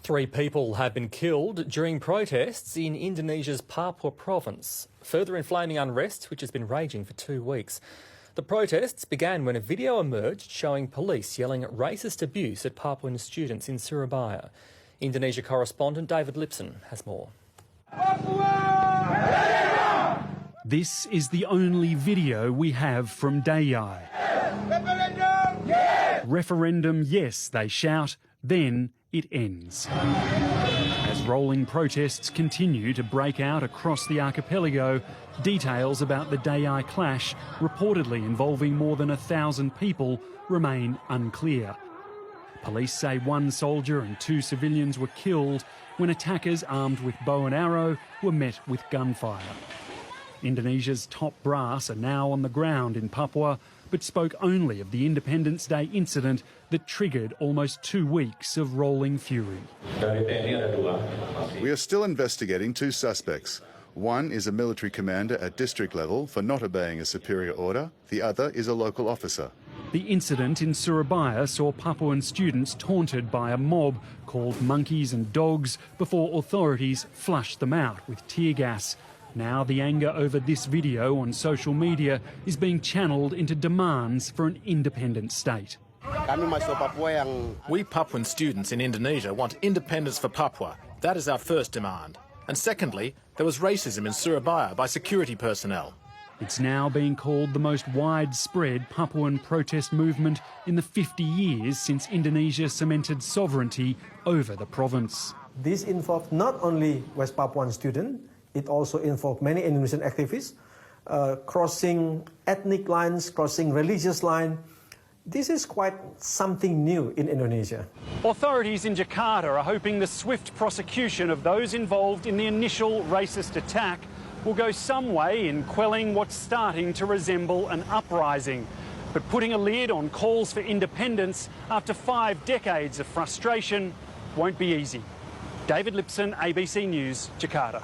3 people have been killed during protests in Indonesia's Papua province, further inflaming unrest which has been raging for 2 weeks. The protests began when a video emerged showing police yelling racist abuse at Papuan students in Surabaya. Indonesia correspondent David Lipson has more. This is the only video we have from Dayai. Referendum, yes! Referendum, yes, they shout, then it ends. As rolling protests continue to break out across the archipelago, details about the Dayai clash, reportedly involving more than 1,000 people, remain unclear. Police say 1 soldier and 2 civilians were killed when attackers armed with bow and arrow were met with gunfire. Indonesia's top brass are now on the ground in Papua, but spoke only of the Independence Day incident that triggered almost 2 weeks of rolling fury. We are still investigating 2 suspects. One is a military commander at district level for not obeying a superior order. The other is a local officer. The incident in Surabaya saw Papuan students taunted by a mob called monkeys and dogs before authorities flushed them out with tear gas. Now the anger over this video on social media is being channelled into demands for an independent state. We Papuan students in Indonesia want independence for Papua. That is our first demand. And secondly, there was racism in Surabaya by security personnel. It's now being called the most widespread Papuan protest movement in the 50 years since Indonesia cemented sovereignty over the province. This involved not only West Papuan students, it also involved many Indonesian activists, crossing ethnic lines, crossing religious lines. This is quite something new in Indonesia. Authorities in Jakarta are hoping the swift prosecution of those involved in the initial racist attack will go some way in quelling what's starting to resemble an uprising. But putting a lid on calls for independence after 5 decades of frustration won't be easy. David Lipson, ABC News, Jakarta.